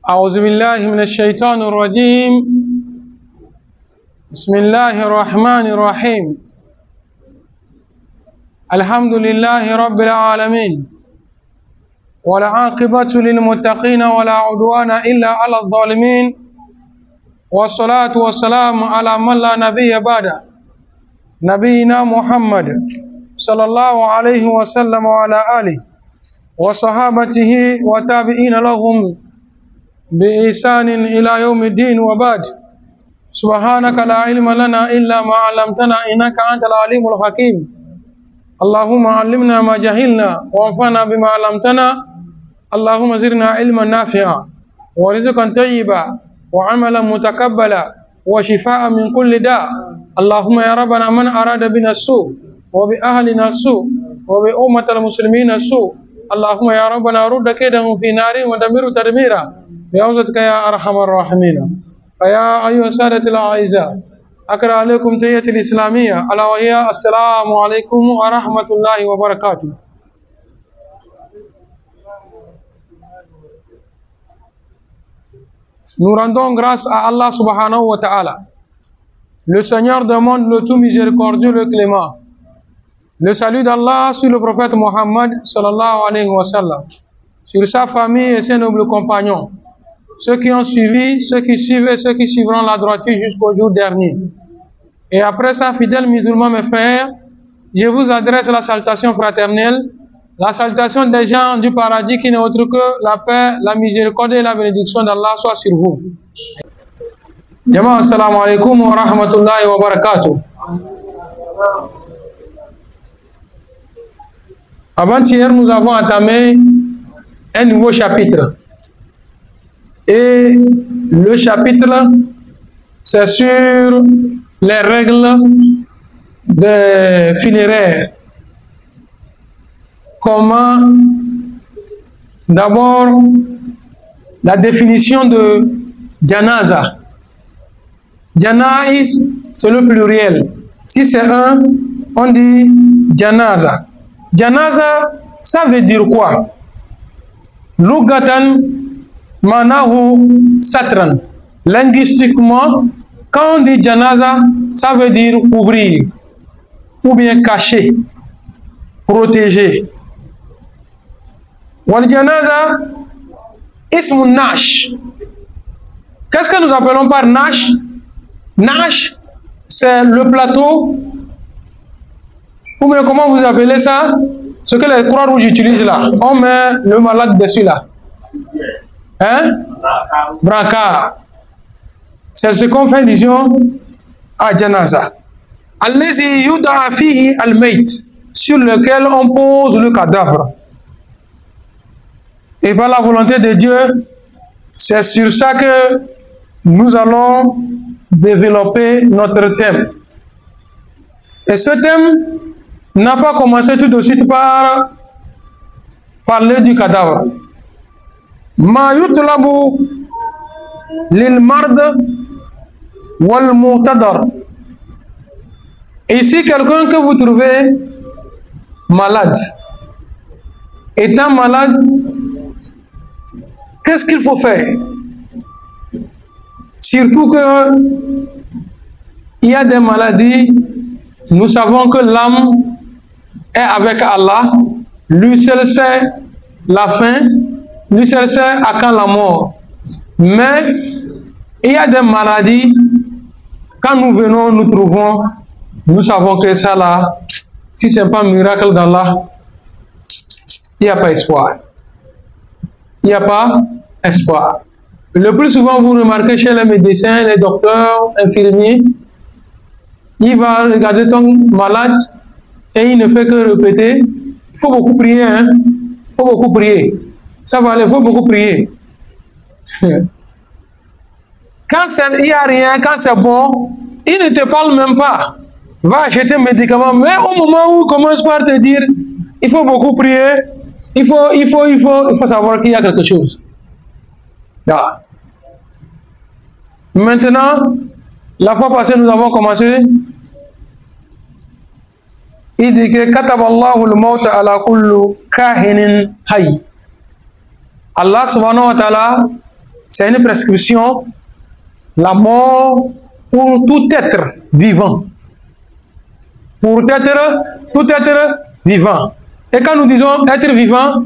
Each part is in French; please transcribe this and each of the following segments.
أعوذ بالله من الشيطان الرجيم. بسم الله الرحمن الرحيم. الحمد لله رب العالمين، والعاقبة للمتقين ولا عدوان إلا على الظالمين، والصلاة والسلام على من لا نبي بعده، نبينا محمد صلى الله عليه وسلم وعلى آله وصحابته وتابعين لهم بإحسان إلى يوم الدين، وبعد. سبحانك لا علم لنا إلا ما علمتنا إنك أنت العليم الحكيم. اللهم علمنا ما جهلنا وانفعنا بما علمتنا. اللهم زدنا علما نافعا ورزقا طيبا وعملا متقبلا وشفاء من كل داء. اللهم يا ربنا من أراد بنا السوء وبأهلنا السوء وبأمة المسلمين السوء، اللهم يا ربنا رد كيدهم في نار ودمر تدميرا بعوزتك يا أرحم الراحمين. فيا أيها السادة الأعزاء، أقرأ عليكم تحية الإسلامية ألا وهي السلام عليكم ورحمة الله وبركاته. Nous rendons grâce à Allah subhanahu wa ta'ala, le Seigneur des mondes, le tout miséricordieux, le clément. Le salut d'Allah sur le prophète Mohammed sallallahu alayhi wa sallam, sur sa famille et ses nobles compagnons, ceux qui ont suivi, ceux qui suivent et ceux qui suivront la droiture jusqu'au jour dernier. Et après ça, fidèles musulmans, mes frères, je vous adresse la salutation fraternelle, la salutation des gens du paradis qui n'est autre que la paix, la miséricorde et la bénédiction d'Allah soit sur vous. Jama'a, assalamu alaikum wa rahmatullahi wa barakatuh. Avant-hier, nous avons entamé un nouveau chapitre. Et le chapitre, c'est sur les règles des funéraires. Comment, d'abord, la définition de janaza. Janaiz, c'est le pluriel. Si c'est un, on dit janaza. Janaza, ça veut dire quoi? Lugatan manahu satran. Linguistiquement, quand on dit janaza, ça veut dire ouvrir, ou bien cacher, protéger. Wal janaza, ismun nash. Qu'est-ce que nous appelons par nash? Nash, c'est le plateau. Ou bien comment vous appelez ça? Ce que les Croix-Rouges utilisent là. On met le malade dessus là. Hein? Brancard. C'est ce qu'on fait, disons, à Janaza. Allazi yuda fihi al-mayt, sur lequel on pose le cadavre. Et par la volonté de Dieu, c'est sur ça que nous allons développer notre thème. Et ce thème n'a pas commencé tout de suite par parler du cadavre. Ma yutlabu lil mard wal mu'tadar. Ici, quelqu'un que vous trouvez malade, étant malade, qu'est-ce qu'il faut faire? Surtout que il y a des maladies, nous savons que l'âme est avec Allah, lui seul sait la fin, lui seul sait à quand la mort. Mais il y a des maladies, quand nous venons, nous trouvons, nous savons que ça là, si ce n'est pas un miracle d'Allah, il n'y a pas espoir. Il n'y a pas espoir. Le plus souvent, vous remarquez chez les médecins, les docteurs, infirmiers, il va regarder ton malade et il ne fait que répéter, il faut beaucoup prier, hein? Il faut beaucoup prier. Ça va aller, il faut beaucoup prier. Quand il n'y a rien, quand c'est bon, il ne te parle même pas. Va acheter un médicament, mais au moment où il commence par te dire, il faut beaucoup prier, il faut savoir qu'il y a quelque chose. Là. Maintenant, la fois passée, nous avons commencé. Il dit que Kataballahu al-mawta ala kullu kahinin hay. Allah subhanahu wa ta'ala, c'est une prescription, la mort pour tout être vivant. Pour tout être vivant. Et quand nous disons être vivant,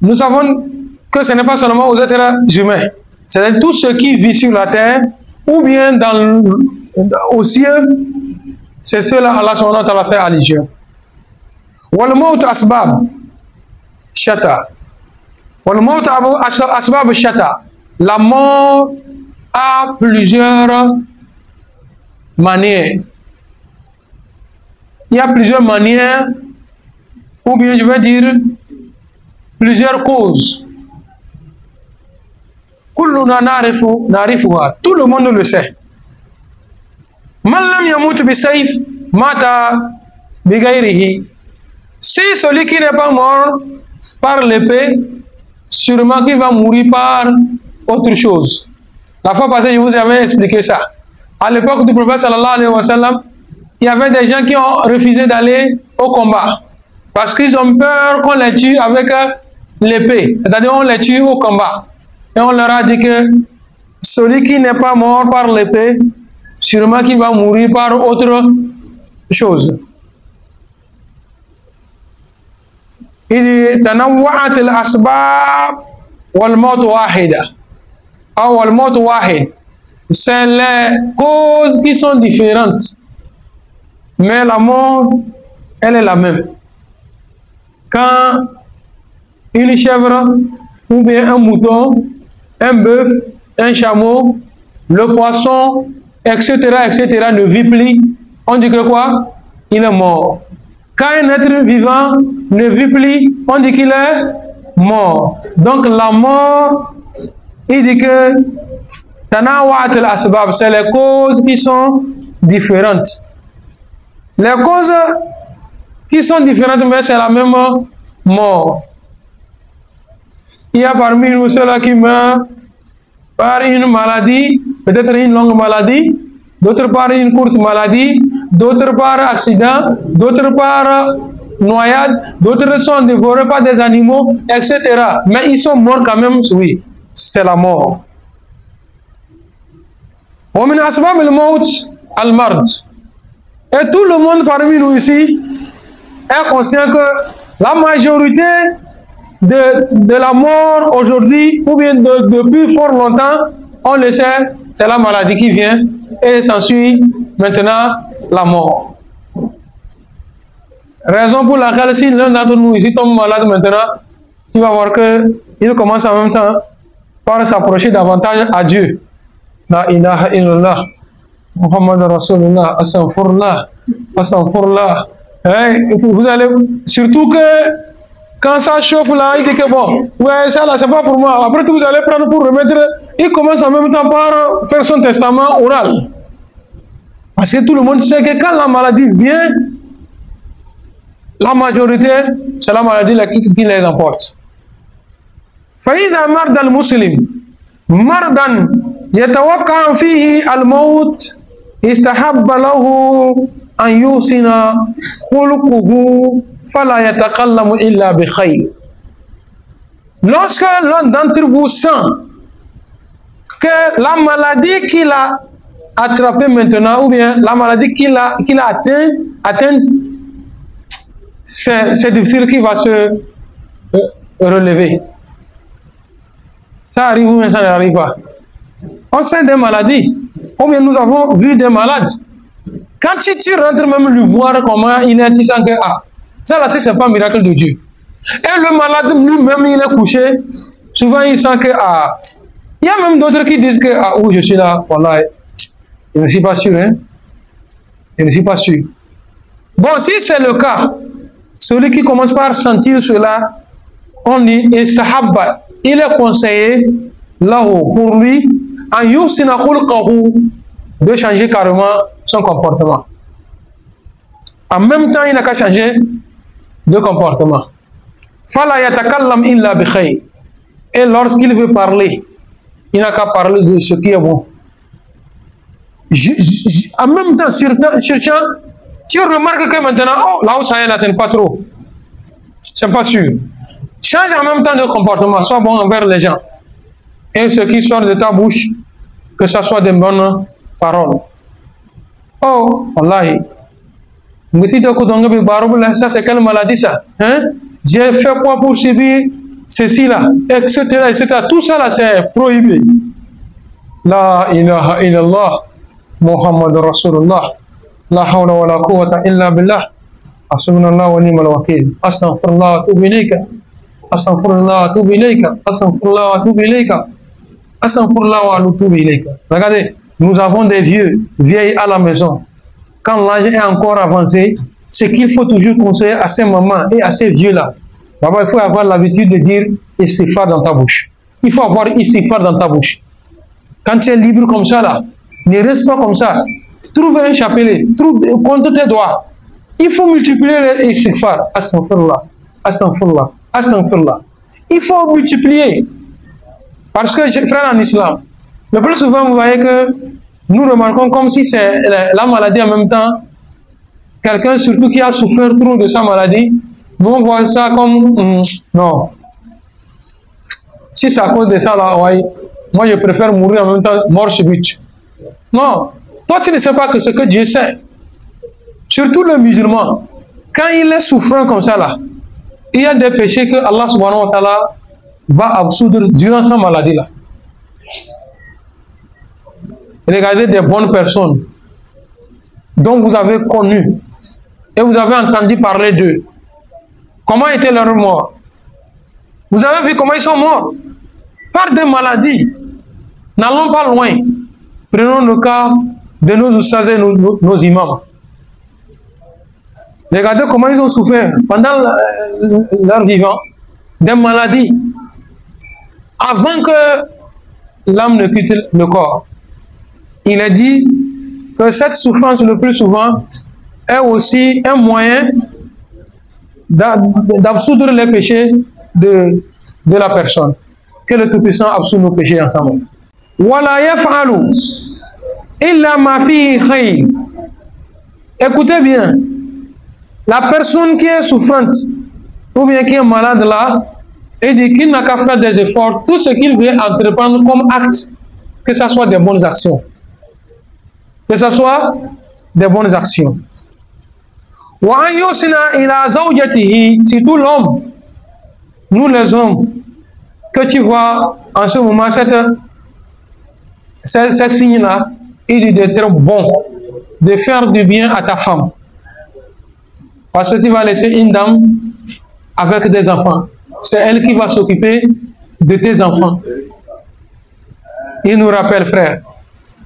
nous savons que ce n'est pas seulement aux êtres humains. C'est tout ce qui vit sur la terre ou bien au ciel. C'est cela Allah subhanahu wa ta'ala fait allusion. Wal maut asbab shata. Wal maut asbab shata. La mort a plusieurs manières. Il y a plusieurs manières, ou bien je vais dire plusieurs causes. Tout le monde le sait. Si celui qui n'est pas mort par l'épée, sûrement qu'il va mourir par autre chose. La fois passée, je vous avais expliqué ça. À l'époque du prophète sallallahu alayhi wa sallam, il y avait des gens qui ont refusé d'aller au combat parce qu'ils ont peur qu'on les tue avec l'épée. C'est-à-dire on les tue au combat. Et on leur a dit que celui qui n'est pas mort par l'épée, sûrement qu'il va mourir par autre chose. Il dit tanawwa'at al-asbab wal maut wahida. Ou wal maut wahid. C'est les causes qui sont différentes. Mais la mort, elle est la même. Quand une chèvre, ou bien un mouton, un bœuf, un chameau, le poisson, etc., ne vit plus, on dit que quoi? Il est mort. Quand un être vivant ne vit plus, on dit qu'il est mort. Donc la mort, il dit que tanawwa'at al-asbab, c'est les causes qui sont différentes. Les causes qui sont différentes, mais c'est la même mort. Il y a parmi nous ceux-là qui meurent par une maladie, peut-être une longue maladie, d'autres par une courte maladie, d'autres par accident, d'autres par noyade, d'autres sont dévorés par des animaux, etc. Mais ils sont morts quand même, oui, c'est la mort. ومن أسباب الموت المرض. Et tout le monde parmi nous ici est conscient que la majorité de la mort aujourd'hui, ou bien depuis fort longtemps, on le sait, c'est la maladie qui vient et s'ensuit maintenant la mort. Raison pour laquelle si l'un d'entre nous ici tombe malade maintenant, tu vas voir qu'il commence en même temps par s'approcher davantage à Dieu. La ilaha illallah. Muhammad Rasulullah, astaghfirullah, astaghfirullah. Vous allez, surtout que quand ça chauffe là, il dit que bon, ouais, ça là, c'est pas pour moi. Après tout, vous allez prendre pour remettre. Il commence en même temps par faire son testament oral. Parce que tout le monde sait que quand la maladie vient, la majorité, c'est la maladie qui les emporte. فإذا مرض المسلم مرضا يتوقع فيه الموت استحب له أن يحسن خلقه فلا يتكلم إلا بخير. Lorsque l'un d'entre vous sent que la maladie qu'il a attrapée maintenant, ou bien la maladie qu'il a atteinte, c'est difficile qu'il va se relever. Ça arrive ou bien ça n'arrive pas. On sait des maladies. Ou bien nous avons vu des malades. Quand tu rentres même lui voir comment il est, tu sens que ça là, c'est pas un miracle de Dieu. Et le malade lui-même, il est couché. Souvent, il sent que il y a même d'autres qui disent que oui, je suis là, voilà. Je ne suis pas sûr, hein. Je ne suis pas sûr. Bon, si c'est le cas, celui qui commence par sentir cela, on dit istahabba. Il est conseillé là-haut pour lui en yusina khulqahu de changer carrément son comportement. En même temps, il n'a qu'à changer de comportement. Fala yatakallam illa bi khayr. Et lorsqu'il veut parler, il n'a qu'à parler de ce qui est bon. En même temps, sur tu remarques que maintenant, là où ça est, là, ce n'est pas trop. C'est pas sûr. Change en même temps de comportement, sois bon envers les gens. et ce qui sort de ta bouche, que ce soit des bonnes paroles. Oh, wallahi. Ça, c'est quelle maladie ça? Hein? J'ai fait quoi pour subir ceci là, etc., etc. Tout ça là, c'est prohibé. La ilaha illallah, Muhammad Rasulullah, la hawla wa la quwwata illa billah, hasbunallah wa ni'mal wakil, astaghfirullah wa atubu ilayka, astaghfirullah wa atubu ilayka, astaghfirullah wa atubu ilayka, astaghfirullah wa atubu ilayka. Regardez, nous avons des vieilles à la maison. Quand l'âge est encore avancé, ce qu'il faut toujours conseiller à ces mamans et à ces vieux-là, il faut avoir l'habitude de dire istighfar dans ta bouche. Il faut avoir istighfar dans ta bouche. Quand tu es libre comme ça, là, ne reste pas comme ça. Trouve un chapelet, compte tes doigts. Il faut multiplier les istighfar. Astaghfirullah, astaghfirullah, astaghfirullah. Il faut multiplier. Parce que, frère en islam, le plus souvent, vous voyez que nous remarquons comme si c'est la maladie en même temps. Quelqu'un surtout qui a souffert trop de sa maladie, nous on voit ça comme non. Si c'est à cause de ça là, ouais, moi je préfère mourir en même temps, mort subite. Non, toi tu ne sais pas que ce que Dieu sait. Surtout le musulman, quand il est souffrant comme ça là, il y a des péchés que Allah subhanahu wa ta'ala va absoudre durant sa maladie là. Regardez des bonnes personnes dont vous avez connu et vous avez entendu parler d'eux. Comment était leur mort? Vous avez vu comment ils sont morts? Par des maladies. N'allons pas loin. Prenons le cas de nos ustaz et nos imams. Regardez comment ils ont souffert pendant leur vivant des maladies avant que l'âme ne quitte le corps. Il est dit que cette souffrance le plus souvent est aussi un moyen d'absoudre les péchés de la personne. Que le Tout-Puissant absoude nos péchés ensemble. Wala yaf'alu illa ma fihi khayr. Écoutez bien, la personne qui est souffrante ou bien qui est malade là, et dit qu'il n'a qu'à faire des efforts, tout ce qu'il veut entreprendre comme acte, que ce soit des bonnes actions. Que ce soit des bonnes actions. Wa an yusna ila zawjatihi, surtout l'homme, nous les hommes, que tu vois en ce moment, ces signes-là, il est d'être bon, de faire du bien à ta femme. Parce que tu vas laisser une dame avec des enfants. C'est elle qui va s'occuper de tes enfants. Il nous rappelle, frère,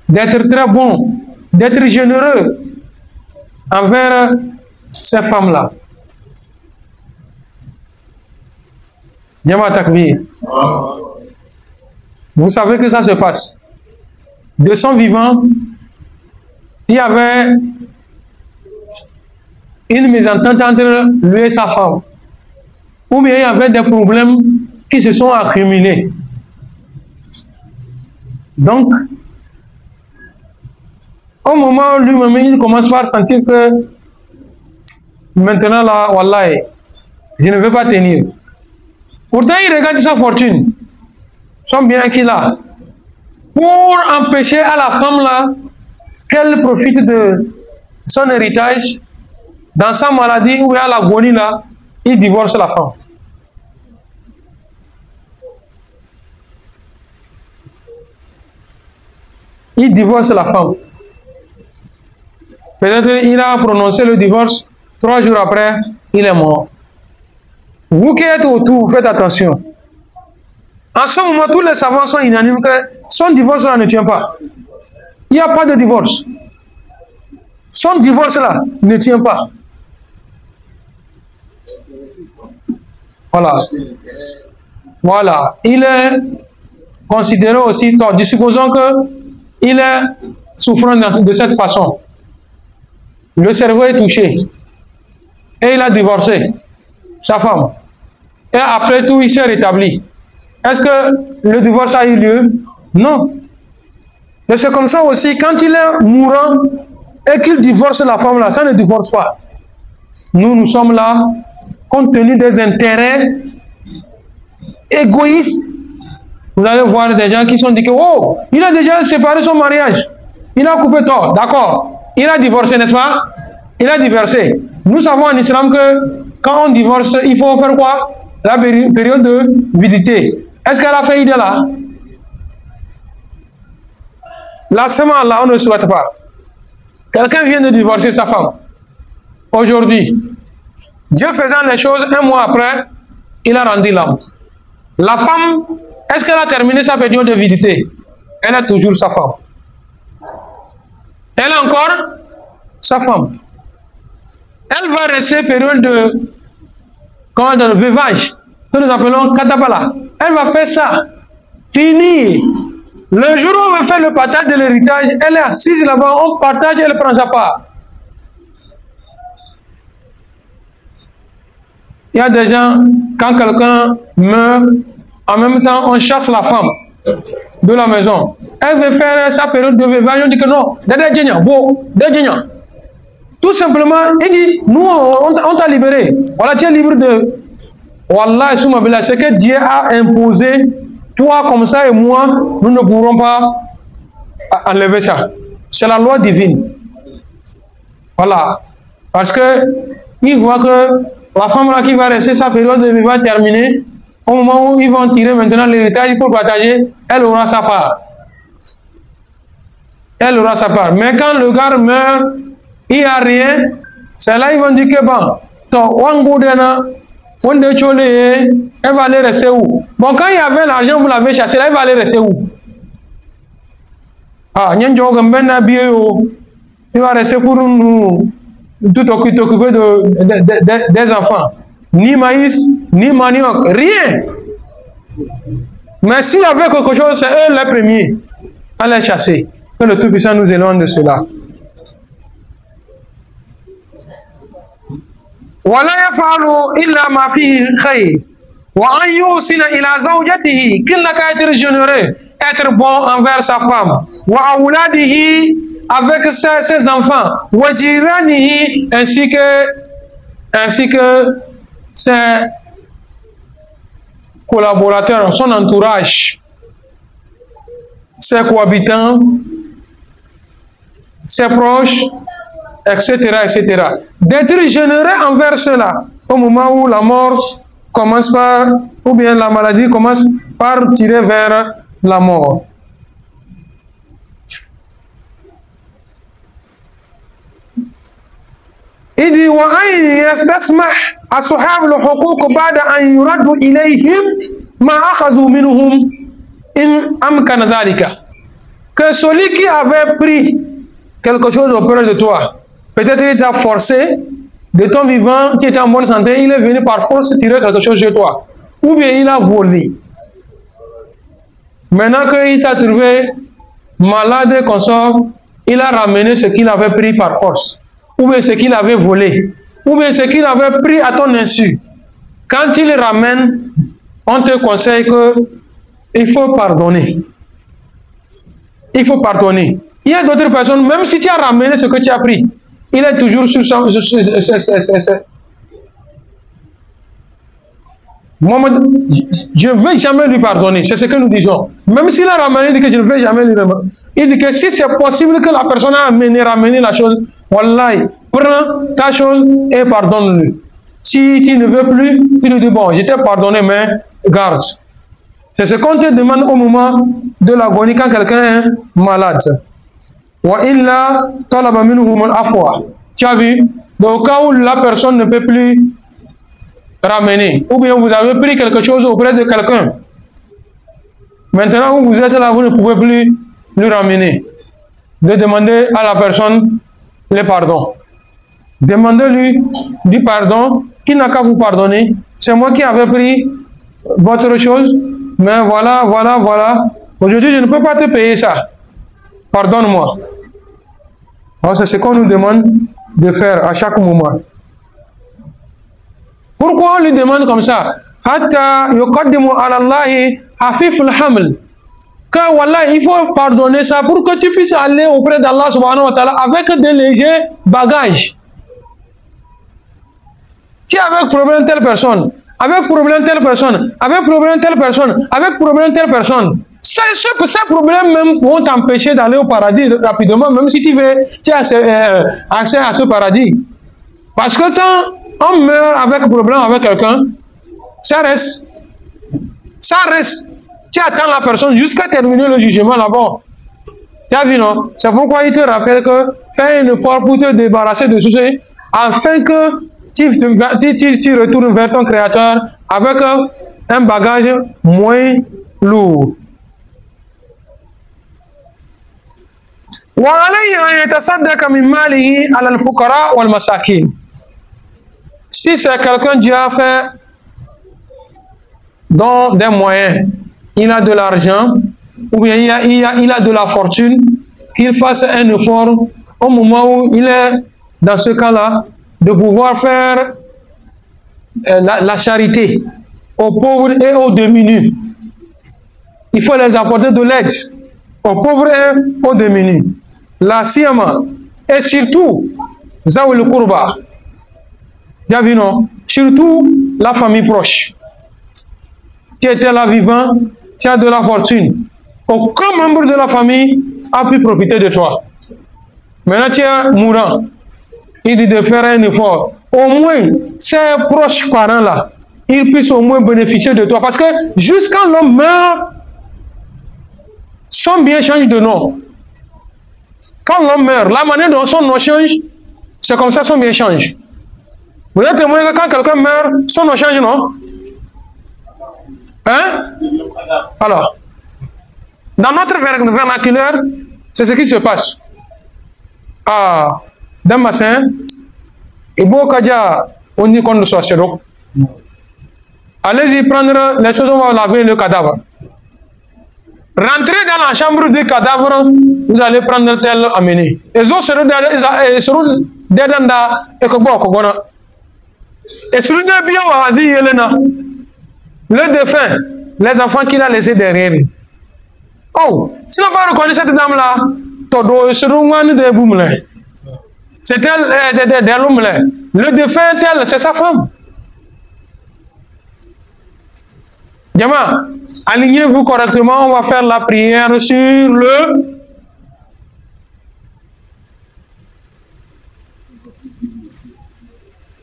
d'être très bon, d'être généreux envers ces femmes-là. Yama Takbir. Vous savez que ça se passe. De son vivant, il y avait une mésentente entre lui et sa femme. Ou bien il y avait des problèmes qui se sont accumulés. Donc, au moment où lui-même il commence par sentir que maintenant là, wallahi, je ne vais pas tenir. Pourtant, il regarde sa fortune, son bien qu'il a, pour empêcher à la femme là qu'elle profite de son héritage. Dans sa maladie ou à l'agonie là, il divorce la femme. Il divorce la femme. Peut-être il a prononcé le divorce, 3 jours après, il est mort. Vous qui êtes autour, faites attention. En ce moment, tous les savants sont unanimes que son divorce là ne tient pas. Il n'y a pas de divorce. Son divorce là ne tient pas. Voilà. Voilà. Il est considéré aussi tort. Supposons qu'il est souffrant de cette façon. Le cerveau est touché. Et il a divorcé sa femme. Et après tout, il s'est rétabli. Est-ce que le divorce a eu lieu? Non. Mais c'est comme ça aussi, quand il est mourant et qu'il divorce la femme là, ça ne divorce pas. Nous sommes là, compte tenu des intérêts égoïstes Vous allez voir des gens qui sont dit que, oh, il a déjà séparé son mariage. Il a coupé tort, d'accord. Il a divorcé, n'est-ce pas? Il a divorcé. Nous savons en islam que quand on divorce, il faut faire quoi? La période de visiter. Est-ce qu'elle a fait idée là? La semaine là, on ne souhaite pas. Quelqu'un vient de divorcer sa femme. Aujourd'hui, Dieu faisant les choses, un mois après, il a rendu l'âme. La femme, est-ce qu'elle a terminé sa période de visiter? Elle est toujours sa femme. Elle est encore sa femme. Elle va rester période de veuvage, que nous appelons katapala. Elle va faire ça. Fini. Le jour où on va faire le partage de l'héritage, elle est assise là-bas, on partage, elle prend sa part. Il y a des gens, quand quelqu'un meurt, en même temps, on chasse la femme de la maison. Elle veut faire sa période de veuvage, on dit que non, tout simplement, il dit, nous, on t'a libéré. Voilà, tu es libre de... Wallah, c'est que Dieu a imposé, toi comme ça et moi, nous ne pourrons pas enlever ça. C'est la loi divine. Voilà. Parce que, il voit que la femme là qui va rester sa période de vie va terminer, au moment où ils vont tirer maintenant l'héritage, il faut partager, elle aura sa part. Elle aura sa part. Mais quand le gars meurt, il n'y a rien, c'est là ils vont dire que bon, elle va aller rester où? Bon, quand il y avait l'argent, vous l'avez chassé, là, il va aller rester où? Ah, il va rester pour nous tout occuper des enfants. Ni maïs, ni manioc, rien. Mais s'il y avait quelque chose, c'est eux les premiers à les chasser. Que le Tout-Puissant nous éloigne de cela. ولا يفعل إلا ما فيه خير وأن يوصل إلى زوجته qu'il n'a qu'à être généreux, être bon envers sa femme وأولاده avec ses enfants وجيرانه ainsi que ses collaborateurs, son entourage, ses cohabitants, ses proches, etc., etc. D'être généreux envers cela au moment où la mort commence par, ou bien la maladie commence par tirer vers la mort. Il dit وأن يستسمح أصحاب الحقوق بعد أن يرد إليهم ما أخذوا منهم إن أمكن ذلك. Que celui qui avait pris quelque chose auprès de toi, peut-être il t'a forcé, de ton vivant, qui était en bonne santé, il est venu par force tirer quelque chose chez toi. Ou bien il a volé. Maintenant qu'il t'a trouvé malade et consort, il a ramené ce qu'il avait pris par force. Ou bien ce qu'il avait volé. Ou bien ce qu'il avait pris à ton insu. Quand il ramène, on te conseille qu'il faut pardonner. Il faut pardonner. Il y a d'autres personnes, même si tu as ramené ce que tu as pris, il est toujours sur son... Je ne vais jamais lui pardonner, c'est ce que nous disons. Même s'il a ramené, il dit que je ne vais jamais lui ramener. Il dit que si c'est possible que la personne a ramené la chose, wallahi, prends ta chose et pardonne-lui. Si tu ne veux plus, tu lui dis bon, je t'ai pardonné, mais garde. C'est ce qu'on te demande au moment de l'agonie quand quelqu'un est malade. Tu as vu, dans le cas où la personne ne peut plus ramener, ou bien vous avez pris quelque chose auprès de quelqu'un, maintenant où vous êtes là, vous ne pouvez plus lui ramener, de demander à la personne le pardon. Demandez-lui du pardon, qui n'a qu'à vous pardonner. C'est moi qui avais pris votre chose, mais voilà. Aujourd'hui, je ne peux pas te payer ça. Pardonne-moi. C'est ce qu'on nous demande de faire à chaque moment. Pourquoi on lui demande comme ça? Car voilà, il faut pardonner ça pour que tu puisses aller auprès d'Allah subhanahu wa ta'ala avec de légers bagages. Tu es avec problème telle personne, avec problème telle personne, avec problème telle personne, avec problème telle personne. Ces problèmes même vont t'empêcher d'aller au paradis rapidement, même si tu veux, tu as accès à ce paradis. Parce que quand on meurt avec un problème avec quelqu'un, ça reste. Ça reste. Tu attends la personne jusqu'à terminer le jugement là-bas. Tu as vu, non? C'est pourquoi il te rappelle que fais un effort pour te débarrasser de tout ça, afin que tu retournes vers ton créateur avec un bagage moins lourd. Si c'est quelqu'un qui a fait dans des moyens, il a de l'argent, ou bien il a de la fortune, qu'il fasse un effort au moment où il est dans ce cas-là, de pouvoir faire la charité aux pauvres et aux démunis. Il faut les apporter de l'aide aux pauvres et aux démunis. La siyama, et surtout, Zawil Kurba. Surtout la famille proche. Tu étais là vivant, tu as de la fortune. Aucun membre de la famille a pu profiter de toi. Maintenant tu es mourant. Il dit de faire un effort. Au moins, ces proches parents-là, ils puissent au moins bénéficier de toi. Parce que jusqu'à l'homme meurt, son bien change de nom. Quand l'homme meurt, la manière dont son nom change, c'est comme ça son bien change. Vous êtes témoin que quand quelqu'un meurt, son nom change, non? Hein? Alors, dans notre vernaculaire, c'est ce qui se passe. Ah, dans ma scène, il faut on y compte soit chéro. Allez-y prendre les choses, on va laver le cadavre. Rentrez dans la chambre du cadavre, vous allez prendre tel amené. Les autres seront dedans et que bon, et sur le bien, le défunt, les enfants qu'il a laissés derrière lui. Oh, si on va reconnaître cette dame-là, todo seront de boumle. C'est elle, des l'homme. Le défunt, elle, c'est sa femme. Diamant, alignez-vous correctement, on va faire la prière sur le...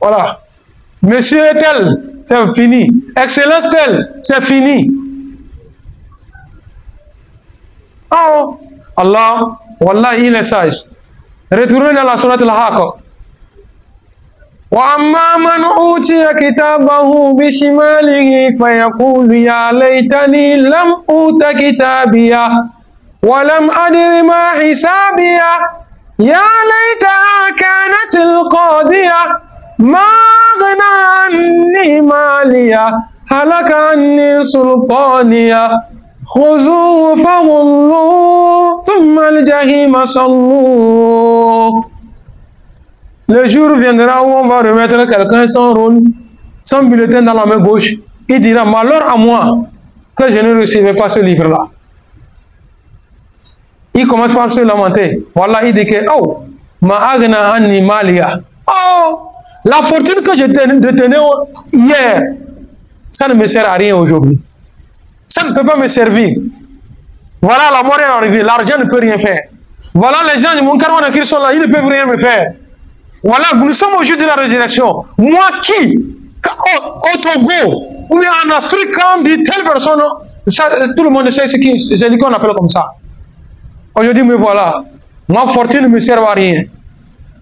Voilà. Monsieur tel, c'est fini. Excellence tel, c'est fini. Oh, Allah, Wallah, il est sage. Retournez dans la sourate al-Haqq. وَأَمَّا مَنْ أُوتِيَ كِتَابَهُ بِشِمَالِهِ فَيَقُولُ يَا لَيْتَنِي لَمْ أُوتَ كِتَابِيَهْ وَلَمْ أَدْرِ مَا حِسَابِيَهْ يَا لَيْتَهَا كَانَتِ الْقَاضِيَةَ مَا أَغْنَىٰ عَنِّي مَالِيَهْ هَلَكَ عَنِّي سُلْطَانِيَهْ خُذُوهُ فَغُلُّوهُ ثُمَّ الْجَحِيمَ صَلُّوهُ. Le jour viendra où on va remettre quelqu'un son rôle, son bulletin dans la main gauche. Il dira, malheur à moi que je ne recevais pas ce livre-là. Il commence par se lamenter. Voilà, il dit que, oh, ma agna anni malia. Oh, la fortune que je détenais hier, ça ne me sert à rien aujourd'hui. Ça ne peut pas me servir. Voilà, la mort est arrivée, l'argent ne peut rien faire. Voilà, les gens de mon caractère qui sont là, ils ne peuvent rien me faire. Voilà, nous sommes au jour de la résurrection. Moi qui, au Togo, ou bien en Afrique, quand on dit telle personne, ça, tout le monde sait c'est qu'on appelle comme ça. Aujourd'hui, me voilà. Ma fortune ne me sert à rien.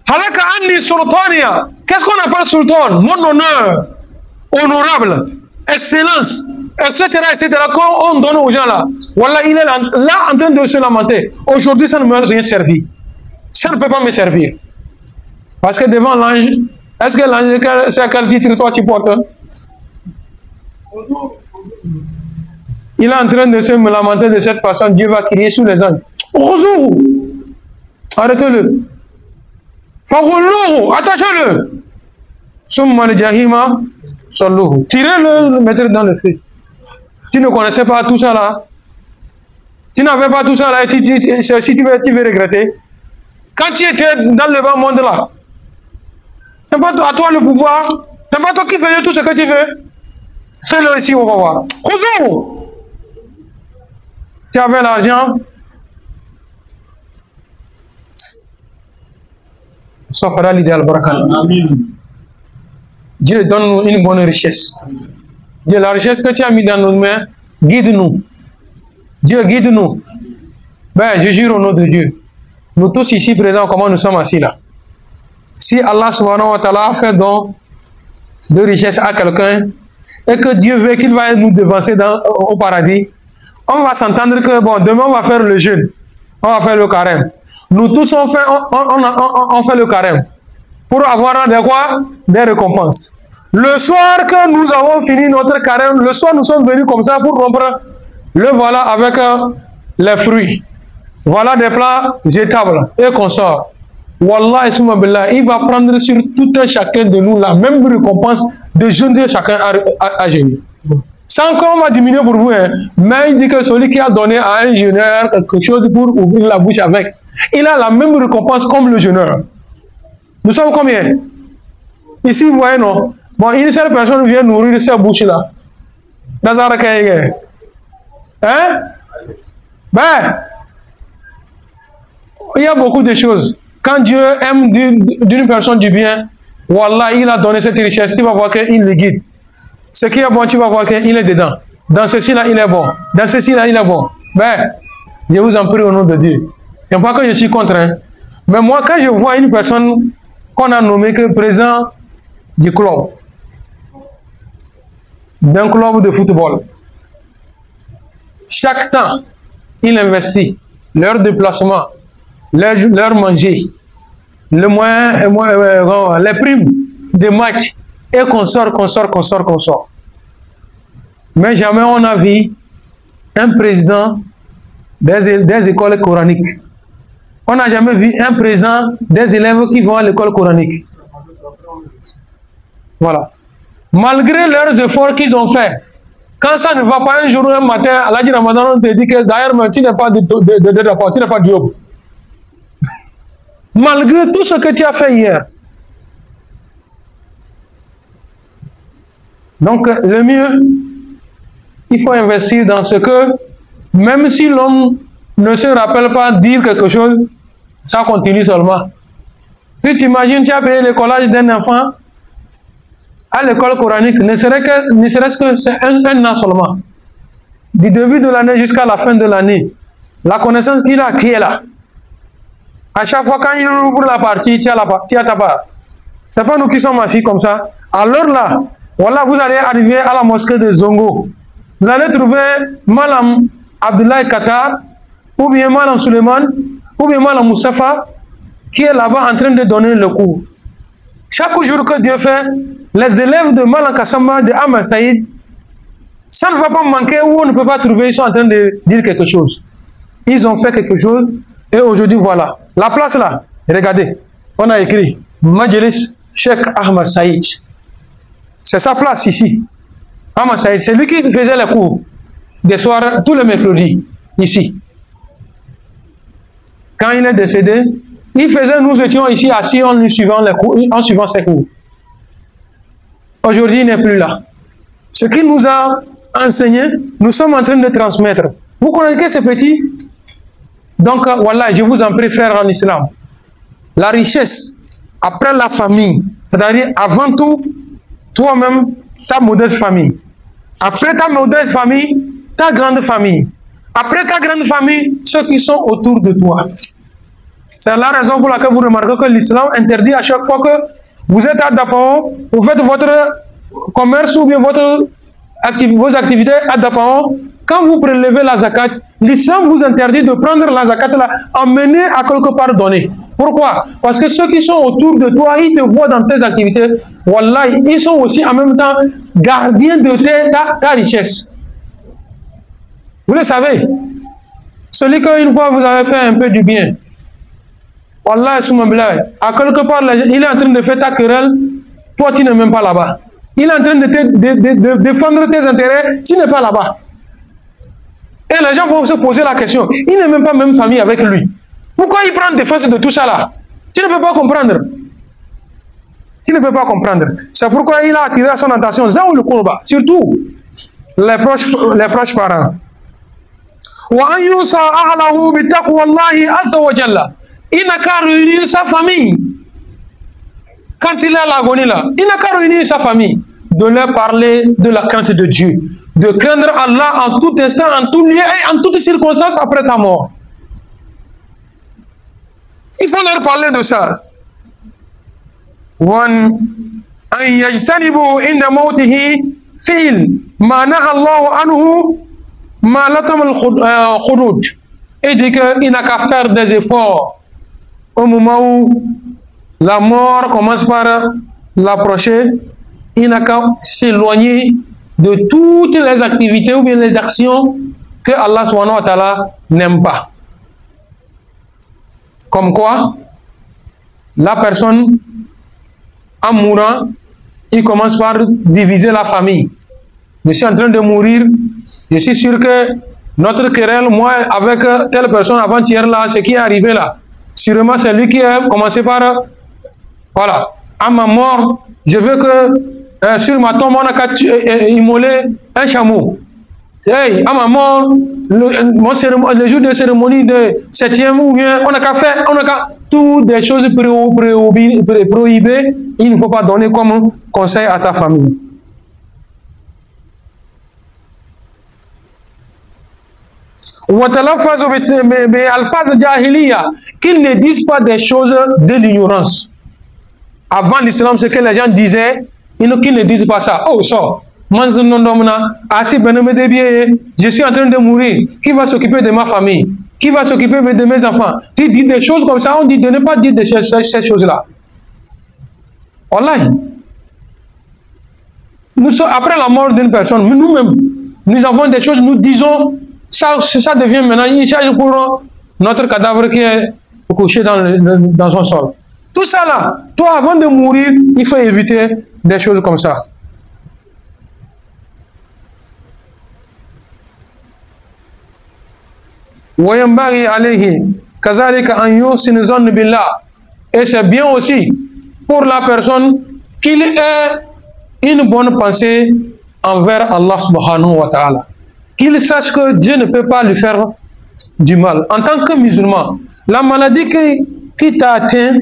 Halaka anni sultania. Qu'est-ce qu'on appelle sultan? Mon honneur, honorable, excellence, etc., etc., qu'on donne aux gens là. Voilà, il est là en train de se lamenter. Aujourd'hui, ça ne me rien servi. Ça ne peut pas me servir. Parce que devant l'ange, est-ce que l'ange, c'est quel titre toi tu portes? Il est en train de se lamenter de cette façon, Dieu va crier sous les anges. Bonjour! Arrêtez-le. Fagulluhu, attachez-le. Summa al-jahima salluhu. Tirez-le, le mettez dans le feu. Tu ne connaissais pas tout ça là? Tu n'avais pas tout ça là, si tu veux regretter. Quand tu étais dans le bas monde là, c'est pas à toi le pouvoir, c'est pas toi qui faisais tout ce que tu veux. Fais-le ici, on va voir. Khuzou. Tu avais l'argent. Ça fera l'idéal, barakal. Dieu donne-nous une bonne richesse. Dieu, la richesse que tu as mis dans nos mains, guide-nous. Dieu, guide-nous. Ben, je jure au nom de Dieu. Nous tous ici présents, comment nous sommes assis là. Si Allah subhanahu wa ta'ala fait don de richesse à quelqu'un et que Dieu veut qu'il va nous devancer au paradis, on va s'entendre que bon, demain on va faire le jeûne, on va faire le carême. Nous tous on fait le carême pour avoir des quoi? Des récompenses. Le soir que nous avons fini notre carême, le soir nous sommes venus comme ça pour rompre le voilà avec les fruits. Voilà des plats jetables et consorts. Wallah, il va prendre sur tout un chacun de nous la même récompense de jeûne de chacun à jeûner. Sans qu'on va diminuer pour vous, hein. Mais il dit que celui qui a donné à un jeûneur quelque chose pour ouvrir la bouche avec, il a la même récompense comme le jeûneur. Nous sommes combien? Ici, vous voyez, non? Bon, une seule personne vient nourrir cette bouche-là. Hein? Ben, il y a beaucoup de choses. Quand Dieu aime d'une personne du bien, Wallah, il a donné cette richesse, tu vas voir qu'il le guide. Ce qui est bon, tu vas voir qu'il est dedans. Dans ceci-là, il est bon. Dans ceci-là, il est bon. Ben, je vous en prie au nom de Dieu. Il n'y a pas que je suis contre. Hein. Mais moi, quand je vois une personne qu'on a nommée que président du club, d'un club de football, chaque temps, il investit leur déplacement, leur manger, les primes de match, et consort. Mais jamais on a vu un président des écoles coraniques. On n'a jamais vu un président des élèves qui vont à l'école coranique. Voilà. Malgré leurs efforts qu'ils ont faits, quand ça ne va pas un jour ou un matin, à la Ramadan, on te dit que d'ailleurs, tu n'es pas tu n'es pas Diop. Malgré tout ce que tu as fait hier. Donc, le mieux, il faut investir dans ce que, même si l'homme ne se rappelle pas dire quelque chose, ça continue seulement. Tu t'imagines, tu as payé le collage d'un enfant à l'école coranique, ne serait-ce que c'est un an seulement. Du début de l'année jusqu'à la fin de l'année. La connaissance qu'il a, qui est là. À chaque fois, quand il ouvre la partie, tu as ta part. Ce n'est pas nous qui sommes assis comme ça. Alors là, voilà, vous allez arriver à la mosquée de Zongo. Vous allez trouver Malam Abdoulaye Qatar, ou bien Malam Suleiman, ou bien Malam Moussafa, qui est là-bas en train de donner le cours. Chaque jour que Dieu fait, les élèves de Malam Kassama, de Ahmed Saïd, ça ne va pas manquer où on ne peut pas trouver, ils sont en train de dire quelque chose. Ils ont fait quelque chose, et aujourd'hui, voilà. La place là, regardez, on a écrit Majelis Cheikh Ahmed Saïd. C'est sa place ici. Ahmed Saïd, c'est lui qui faisait les cours des soirs, tous les mercredis, ici. Quand il est décédé, il faisait, nous étions ici assis en suivant ses cours. Aujourd'hui, il n'est plus là. Ce qu'il nous a enseigné, nous sommes en train de transmettre. Vous connaissez ce petit? Donc, voilà, je vous en prie, frère en islam. La richesse, après la famille, c'est-à-dire avant tout, toi-même, ta modeste famille. Après ta modeste famille, ta grande famille. Après ta grande famille, ceux qui sont autour de toi. C'est la raison pour laquelle vous remarquez que l'islam interdit à chaque fois que vous êtes à Dapao, vous faites votre commerce ou bien vos activités à Dapao. Quand vous prélevez la zakat, l'islam vous interdit de prendre la zakat là, emmener à quelque part donner. Pourquoi? Parce que ceux qui sont autour de toi, ils te voient dans tes activités. Wallah, ils sont aussi en même temps gardiens de ta richesse. Vous le savez. Celui qu'une fois vous avez fait un peu du bien. Wallah, à quelque part, il est en train de faire ta querelle. Toi, tu n'es même pas là-bas. Il est en train de défendre tes intérêts. Tu n'es pas là-bas. Et les gens vont se poser la question. Il n'est même pas même famille avec lui. Pourquoi il prend défense de tout ça là? Tu ne peux pas comprendre. Tu ne peux pas comprendre. C'est pourquoi il a attiré son attention, Zaoul Kourba, surtout les proches parents. Il n'a qu'à réunir sa famille. Quand il est à l'agonie là, il n'a qu'à réunir sa famille, de leur parler de la crainte de Dieu, de craindre Allah en tout instant, en tout lieu et en toutes circonstances après ta mort. Il faut leur parler de ça. Et dit qu'il n'a qu'à faire des efforts au moment où la mort commence par l'approcher. Il n'a qu'à s'éloigner de toutes les activités ou bien les actions que Allah subhanahu wa ta'ala n'aime pas. Comme quoi, la personne, en mourant, il commence par diviser la famille. Je suis en train de mourir, je suis sûr que notre querelle, moi, avec telle personne avant-hier là, ce qui est arrivé là, sûrement c'est lui qui a commencé par, voilà, à ma mort, je veux que sur ma tombe, on a qu'à immoler un chameau. Hey, à ma mort, le jour de cérémonie de 7e ou bien, on a qu'à faire, on a qu'à toutes des choses prohibées, il ne faut pas donner comme conseil à ta famille. Qu'ils ne disent pas des choses de l'ignorance. Avant l'islam, ce que les gens disaient, qu'ils ne disent pas ça. Oh, ça. Je suis en train de mourir. Qui va s'occuper de ma famille? Qui va s'occuper de mes enfants? Tu dis des choses comme ça, on dit de ne pas dire ces choses-là. Wallahi. Après la mort d'une personne, nous-mêmes, nous avons des choses, nous disons, ça devient maintenant, il charge pour notre cadavre qui est couché dans son sol. Tout ça là, toi avant de mourir, il faut éviter des choses comme ça. Et c'est bien aussi pour la personne qu'il ait une bonne pensée envers Allah subhanahu wa ta'ala. Qu'il sache que Dieu ne peut pas lui faire du mal. En tant que musulman, la maladie qui t'a atteint,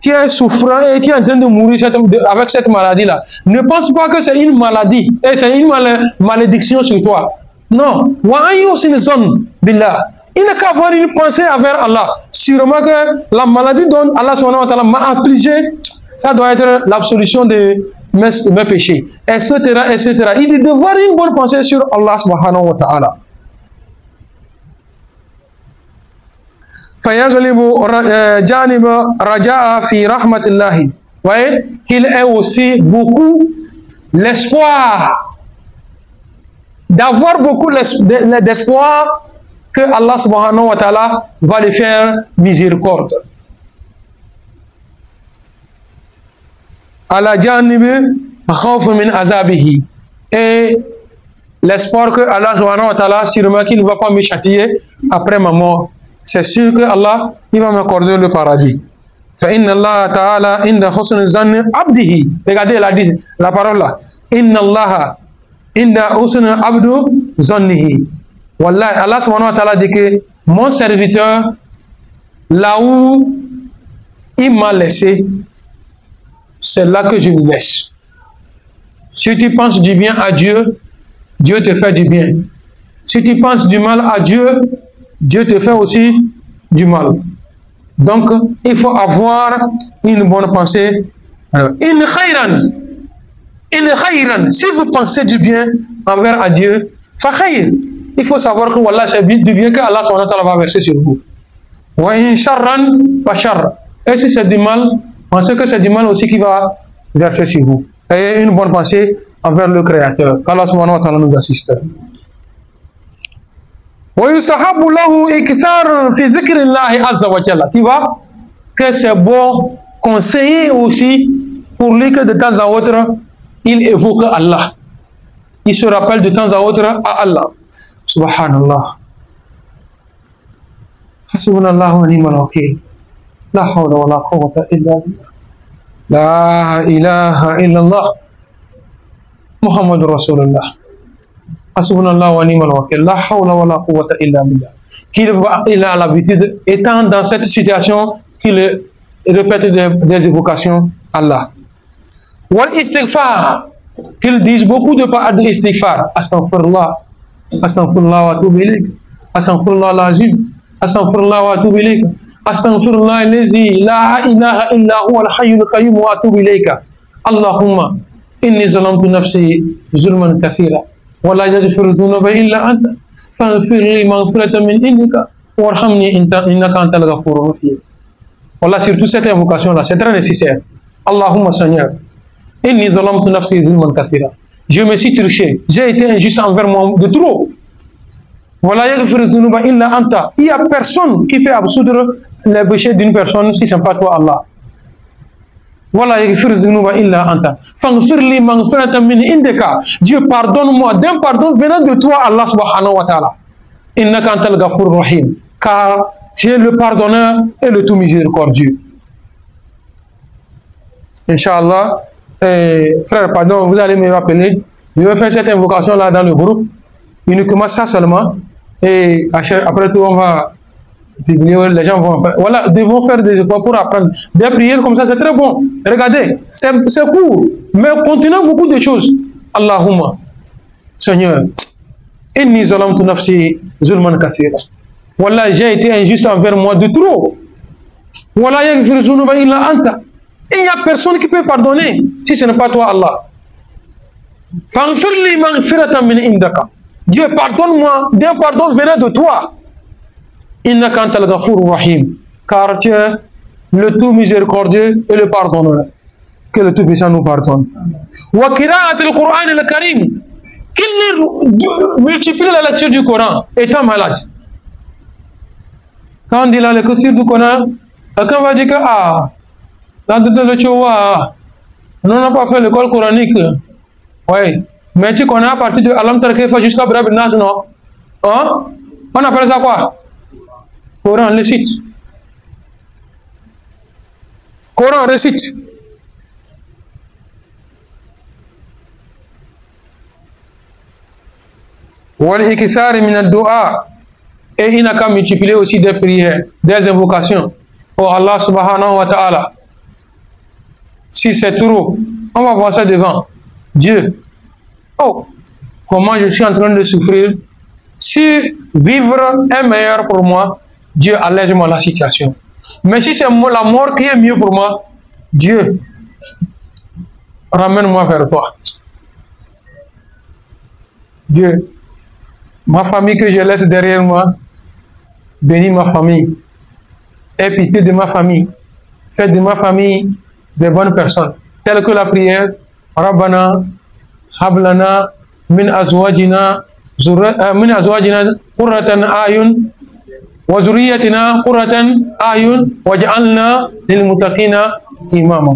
qui est souffrant et qui est en train de mourir avec cette maladie-là, ne pense pas que c'est une maladie et c'est une malédiction sur toi. Non. Il n'a qu'à avoir une pensée envers Allah. Sûrement que la maladie dont Allah subhanahu wa ta'ala m'a affligé, ça doit être l'absolution de mes péchés, etc., etc. Il dit de voir une bonne pensée sur Allah subhanahu wa ta'ala. Voyez, il est aussi beaucoup l'espoir, d'avoir beaucoup d'espoir que Allah subhanahu wa ta'ala va lui faire miséricorde. Et l'espoir que Allah subhanahu wa ta'ala, sûrement qu'il ne va pas me châtier après ma mort. C'est sûr que Allah, il va m'accorder le paradis. Regardez la parole là. Inna Allah inda husna abdu zannihi. Wallahi, Allah subhanahu wa ta'ala dit que mon serviteur, là où il m'a laissé, c'est là que je le laisse. Si tu penses du bien à Dieu, Dieu te fait du bien. Si tu penses du mal à Dieu, Dieu te fait aussi du mal. Donc, il faut avoir une bonne pensée. Alors, in khayran, si vous pensez du bien envers à Dieu, fa khayr. Il faut savoir que voilà, c'est du bien que Allah subhanahu wa ta'ala va verser sur vous. Wa in sharran fa shar. Et si c'est du mal, pensez que c'est du mal aussi qui va verser sur vous. Ayez une bonne pensée envers le Créateur. Qu'Allah subhanahu wa ta'ala nous assiste. Wa yustahabu lahu ikthar fi dhikrillahi azza wa jalla. Tu vois que c'est bon conseiller aussi pour lui que de temps en autre il évoque Allah. Il se rappelle de temps en autre à Allah. Subhanallah. Hasbunallahu wa ni'mal wakeel. La hawla wa la quwwata illa billah. La ilaha illallah. Muhammad Rasulullah. Hasbunallah wa ni'mal wakil. La hawla wa la quwwata illa billah. Il a l'habitude, étant dans cette situation, qu'il répète des évocations Allah. Wal istighfar, qu'il dise beaucoup de istighfar. Astaghfirullah, astaghfirullah wa atubu ilayk, astaghfirullah l'azim, astaghfirullah wa atubu ilayk, astaghfirullah allazi la ilaha illa huwa al-hayyul qayyum wa atubu ilayka. Allahumma inni zalamtu nafsi zulman kathira wa la yaghfiru dhunuba illa anta faghfir li maghfiratan min indika warhamni innaka antal ghafurur rahim. Voilà, surtout cette invocation là, c'est très nécessaire. Allahumma Seigneur, inni zalamtu nafsi zulman kathira. Je me suis triché, j'ai été injuste envers moi de trop. Voilà, yaghfiru dhunuba illa anta. Il n'y a personne qui peut absoudre les péchés d'une personne si ce n'est pas toi Allah. Voilà, yaghfiru dhunuba illa anta. Faghfir li maghfiratan min indika. Dieu, pardonne-moi d'un pardon venant de toi Allah subhanahu wa ta'ala. Innaka antal ghafurur rahim. Car tu es le pardonneur et le tout miséricordieux. Inch'Allah, frère, pardon, vous allez me rappeler, je vais faire cette invocation là dans le groupe, uniquement ça seulement, et après tout on va publier, les gens vont, voilà, devront faire des efforts pour apprendre. Des prières comme ça, c'est très bon. Regardez, c'est court, mais contenant beaucoup de choses. Allahumma, Seigneur, inni zalamtu nafsi zulman kathira. Voilà, j'ai été injuste envers moi de trop. Voilà, yaghfiru dhunuba illa anta. Il n'y a personne qui peut pardonner si ce n'est pas toi Allah. Faghfir li maghfiratan min indaka. Dieu, pardonne-moi d'un pardon venant de toi. Innaka antal ghafurur rahim. Car tu es le tout miséricordieux et le pardonneur. Que le Tout-Puissant nous pardonne. Wa qira'at al-Qur'an al-Karim. Qu'il multiplie la lecture du Coran étant malade. Quand on dit la lecture du Coran, quelqu'un va dire que on n'a pas fait l'école coranique. Oui. Mais tu connais à partir de Alam Tarkefa jusqu'à Brab Nas, non? Hein? On appelle ça quoi? Coran, récite. Coran, récite. Wal ikithari min ad-du'a. Et il n'a qu'à multiplier aussi des prières, des invocations pour Allah subhanahu wa ta'ala. Si c'est trop, on va voir ça devant Dieu. Oh, comment je suis en train de souffrir. Si vivre est meilleur pour moi, Dieu allège-moi la situation. Mais si c'est la mort qui est mieux pour moi, Dieu, ramène-moi vers toi. Dieu, ma famille que je laisse derrière moi, bénis ma famille. Aie pitié de ma famille. Fais de ma famille des bonnes personnes. Telles que la prière, Rabbana, Hablana, min azwajina qurratan ayun, wa zurriyatina qurratan ayun, waj'alna lil muttaqina imama.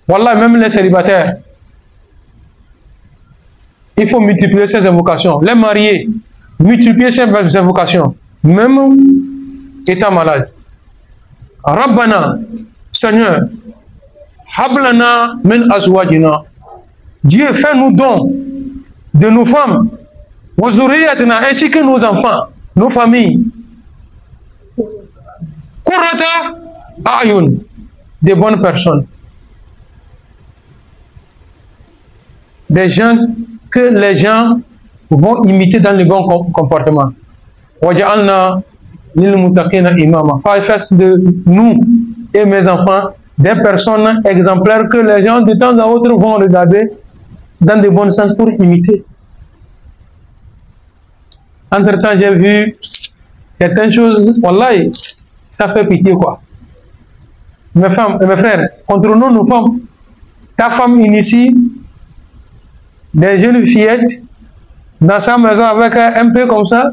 Wallah, même les célibataires, il faut multiplier ces invocations. Les mariés, multiplier ces invocations, même étant malade. Rabbana, Seigneur, Hablana min azwajina. Dieu, fais-nous don de nos femmes, ainsi que nos enfants, nos familles. Qurrata ayun, des bonnes personnes. Des gens que les gens vont imiter dans le bon comportement. Waj'alna lil muttaqina imama. Fais de nous et mes enfants des personnes exemplaires que les gens de temps à autre vont regarder dans de bons sens pour imiter. Entre-temps, j'ai vu certaines choses, wallahi, ça fait pitié quoi. Mes femmes et mes frères, contre nous, nos femmes, ta femme initie des jeunes fillettes dans sa maison avec un peu comme ça,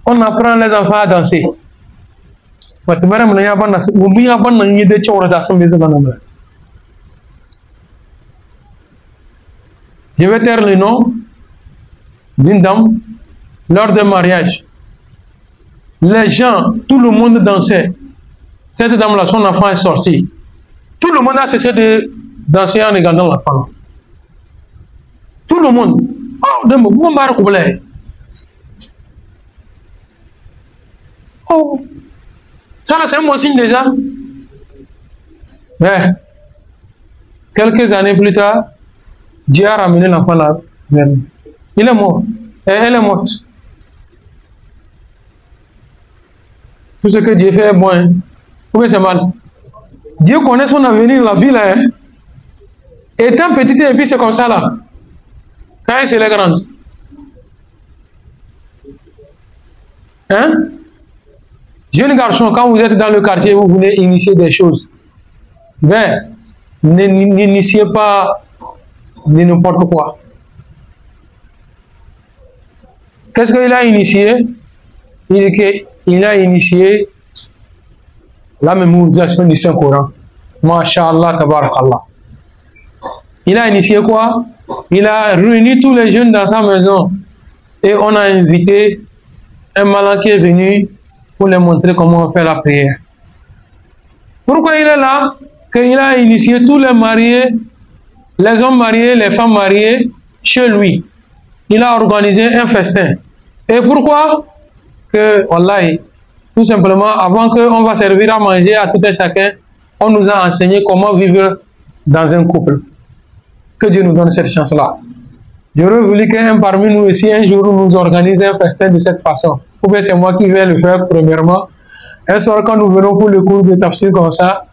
on apprend les enfants à danser. Je vais taire le nom d'une dame lors d'un mariage. Les gens, tout le monde dansait. Cette dame-là, son enfant est sorti. Tout le monde a cessé danser en regardant la femme. Tout le monde. Oh, de mon bar coublé. Oh, ça c'est un bon signe déjà. Mais, quelques années plus tard, Dieu a ramené l'enfant là. Il est mort. Et elle est morte. Tout ce que Dieu fait est bon. Hein. Pourquoi c'est mal? Dieu connaît son avenir, la vie là. Hein. Étant petit et puis c'est comme ça là. Quand c'est les grandes. Hein? Jeune garçon, quand vous êtes dans le quartier, vous voulez initier des choses. Ben, n'initiez pas de n'importe quoi. Qu'est-ce qu'il a initié? Il a initié la mémorisation du Saint-Coran. Masha'Allah, tabarakallah. Il a initié quoi? Il a réuni tous les jeunes dans sa maison et on a invité un malin qui est venu pour les montrer comment on fait la prière. Pourquoi il est là? Qu'il a initié tous les mariés, les hommes mariés, les femmes mariées chez lui. Il a organisé un festin. Et pourquoi? Que, wallahi, tout simplement, avant qu'on va servir à manger à tout et chacun, on nous a enseigné comment vivre dans un couple. Que Dieu nous donne cette chance-là. J'aurais voulu qu'un parmi nous ici, un jour, nous organise un festin de cette façon. Ou bien c'est moi qui vais le faire premièrement. Un soir, quand nous venons pour le cours de tafsir comme ça,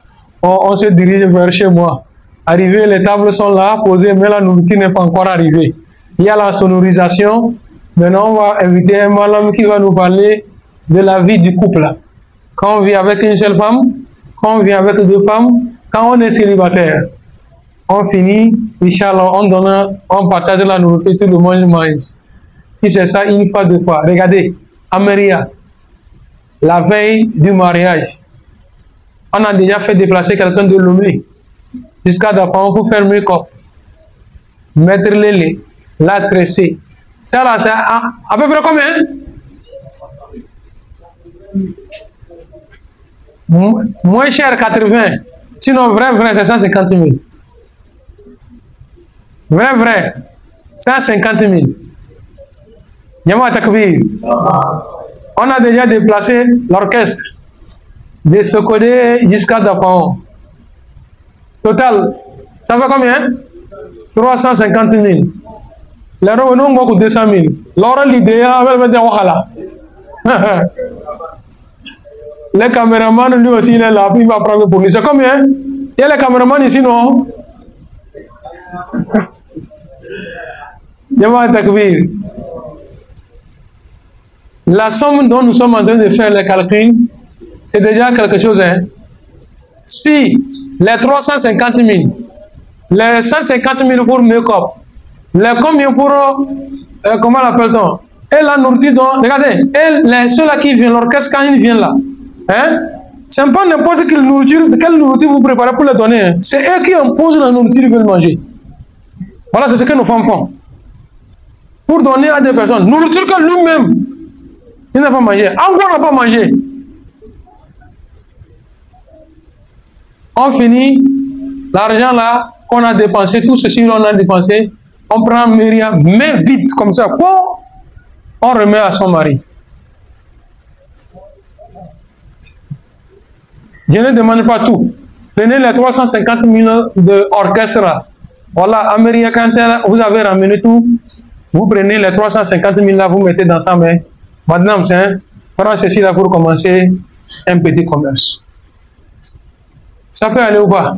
on se dirige vers chez moi. Arrivé, les tables sont là, posées, mais la nourriture n'est pas encore arrivée. Il y a la sonorisation. Maintenant, on va inviter un malhomme qui va nous parler de la vie du couple. Quand on vit avec une seule femme, quand on vit avec deux femmes, quand on est célibataire, on finit, Inch'Allah, on partage la nourriture, tout le monde mange. Si c'est ça, une fois, deux fois. Regardez, Améria, la veille du mariage, on a déjà fait déplacer quelqu'un de Lomé jusqu'à Dapao pour faire le make-up, mettre les laits, la tresser. Ça là, c'est à peu près combien? Moins cher, 80. Sinon, vrai, c'est 150 000. Vrai, 150 000. Yama Takbir. On a déjà déplacé l'orchestre de Sokodé jusqu'à Dapao. Total, ça fait combien? 350 000. Les revenus ont 200 000. L'or l'idée, les caméramans, lui aussi, il est là, puis il va prendre pour lui. C'est combien? Il y a les caméramans ici, non? Yama Takbir. La somme dont nous sommes en train de faire les calculs, c'est déjà quelque chose. Hein? Si les 350 000, les 150 000 pour make-up, les combien pour, comment l'appelle-t-on? Et la nourriture, regardez, et ceux-là qui viennent, l'orchestre, quand ils viennent là, hein? C'est pas n'importe quelle nourriture vous préparez pour les donner. Hein? C'est eux qui imposent la nourriture qu'ils veulent manger. Voilà, c'est ce que nos femmes font. Pour donner à des personnes, nourriture que nous-mêmes, il n'a pas mangé. Encore on n'a pas mangé. On finit l'argent là qu'on a dépensé, tout ceci on a dépensé, on prend Myriam, mais vite comme ça, on remet à son mari. Je ne demande pas tout. Prenez les 350 000 de orchestre là. Voilà, Améria, quand vous avez ramené tout, vous prenez les 350 000 là, vous mettez dans sa main. Madame, prends ceci là pour commencer un petit commerce. Ça peut aller ou pas?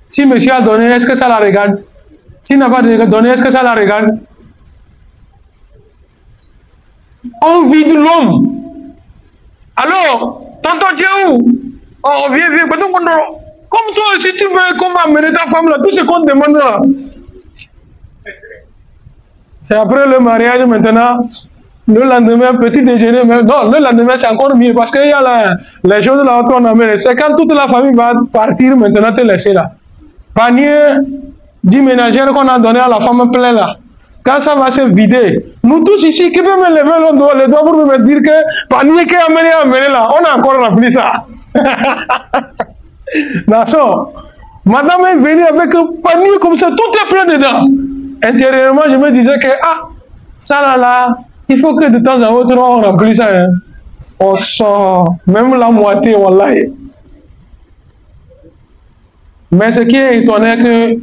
Si monsieur a donné, est-ce que ça la regarde? S'il n'a pas donné, est-ce que ça la regarde? On vide l'homme. Alors, tonton Dieu, oh, viens, comme toi aussi tu veux qu'on va amener ta femme là, tout ce qu'on te demande là. C'est après le mariage maintenant. Le lendemain, petit déjeuner, mais non, le lendemain c'est encore mieux parce qu'il y a les choses là où on amène. C'est quand toute la famille va partir maintenant te laisser là. Panier du ménagère qu'on a donné à la femme plein là. Quand ça va se vider, nous tous ici, qui peut me lever les doigts pour me dire que panier qui est amené là, on a encore rempli ça. Non, madame est venue avec un panier comme ça, tout est plein dedans. Intérieurement, je me disais que, ah, ça là, il faut que de temps en temps, on remplisse ça. Hein. On sort, même la moitié, wallah. Mais ce qui est étonnant, que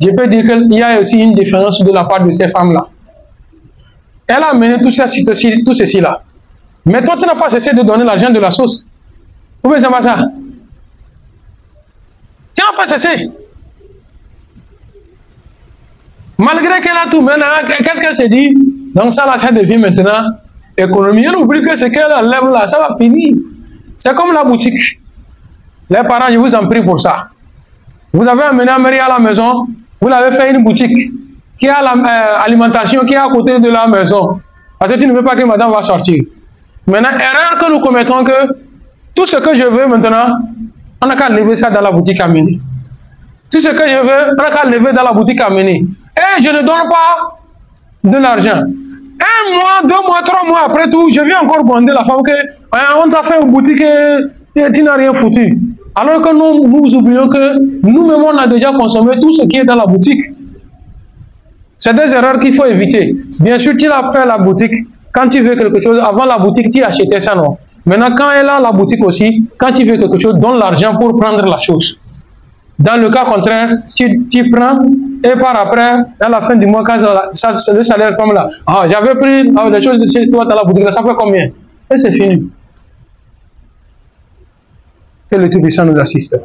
je peux dire qu'il y a aussi une différence de la part de ces femmes-là. Elle a mené tout ceci là. Mais toi, tu n'as pas cessé de donner l'argent de la sauce. Vous voyez, c'est pas ça. Tu n'as pas cessé. Malgré qu'elle a tout, maintenant, qu'est-ce qu'elle s'est dit? Donc ça, là, ça devient maintenant économie. Elle oublie que ce qu'elle enlève là, ça va finir. C'est comme la boutique. Les parents, je vous en prie pour ça. Vous avez amené un mari à la maison, vous l'avez fait une boutique qui a l'alimentation qui est à côté de la maison. Parce que tu ne veux pas que madame va sortir. Maintenant, erreur que nous commettons, que tout ce que je veux maintenant, on n'a qu'à lever ça dans la boutique à mener. Tout ce que je veux, on n'a qu'à lever dans la boutique à mener. Et je ne donne pas de l'argent. 1 mois, 2 mois, 3 mois après tout, je viens encore demander la femme que on t'a fait une boutique et tu n'as rien foutu. Alors que nous oublions que nous-mêmes, on a déjà consommé tout ce qui est dans la boutique. C'est des erreurs qu'il faut éviter. Bien sûr, tu as fait la boutique. Quand tu veux quelque chose, avant la boutique, tu achetais ça, non? Maintenant, quand elle a la boutique aussi, quand tu veux quelque chose, donne l'argent pour prendre la chose. Dans le cas contraire, tu prends et par après, à la fin du mois, quand le salaire comme là, ah, j'avais pris des choses de chez toi dans la boutique, ça fait combien? Et c'est fini. Que le Tout-Puissant nous assiste.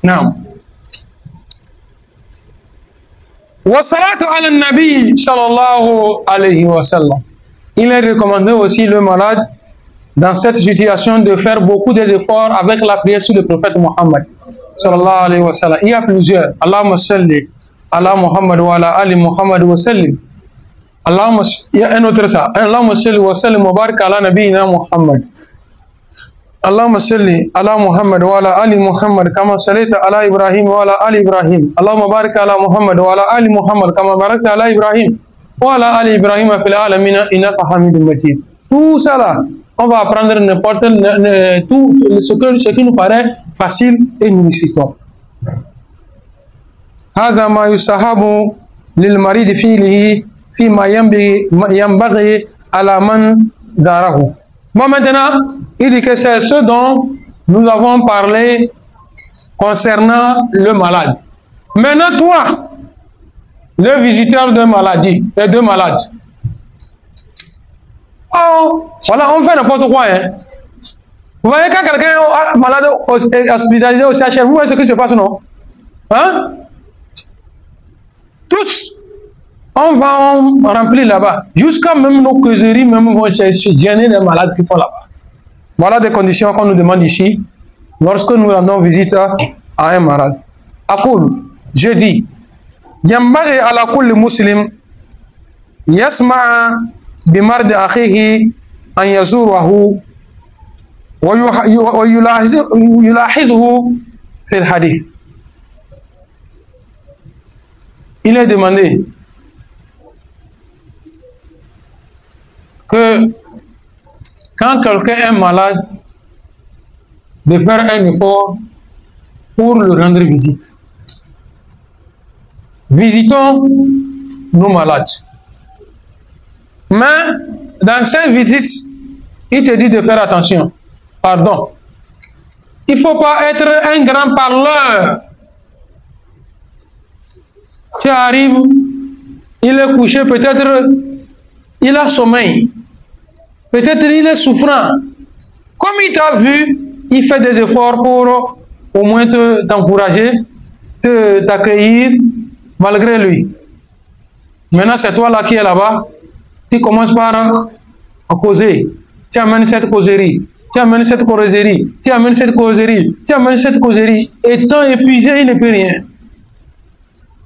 Non. Wassalatu ala nabi sallallahu alayhi wa sallam. Il est recommandé aussi le malade dans cette situation de faire beaucoup d'efforts avec la prière sur le prophète Muhammad sallallahu alayhi wa sallam. Il y a plusieurs. Allahumma salli ala Muhammad wa ala ali Muhammad wa sallim. Il y a un autre ça. Allahumma salli wa sallim wa barik ala nabiyina Muhammad. اللهم صل على محمد وعلى آل محمد كما صليت على إبراهيم وعلى آل إبراهيم اللهم بارك على محمد وعلى آل محمد كما باركت على إبراهيم وعلى آل إبراهيم في العالمين إنك حميد مجيد. Tout ça là, on va apprendre n'importe tout ce qui nous paraît facile et nous le suivons. هذا ما يستحب للمريض فيه فيما ينبغي على من زاره. Bon, maintenant, il dit que c'est ce dont nous avons parlé concernant le malade. Maintenant, toi, le visiteur de maladie, les deux malades. Oh, voilà, on fait n'importe quoi. Hein. Vous voyez quand quelqu'un est malade hospitalisé au CHR, vous voyez ce qui se passe, non? Hein? Tous. On va remplir là-bas. Jusqu'à même nos causeries, même vont gêner les malades qui font là-bas. Voilà des conditions qu'on nous demande ici lorsque nous rendons visite à un malade. Akul, je dis, Yambari ala kulli muslim yasma'a bimard akhihi an yazurahu wa yulahizuhu fil hadith. Il est demandé que quand quelqu'un est malade, de faire un effort pour le rendre visite. Visitons nos malades. Mais dans cette visite, il te dit de faire attention. Pardon. Il ne faut pas être un grand parleur. Tu arrives, il est couché, peut-être il a sommeil. Peut-être il est souffrant. Comme il t'a vu, il fait des efforts pour au moins t'encourager, t'accueillir malgré lui. Maintenant, c'est toi là qui es là-bas. Tu commences par causer. Tu amènes cette causerie. Tu amènes cette causerie. Tu amènes cette causerie. Tu amènes cette causerie. Et étant épuisé, il ne peut rien.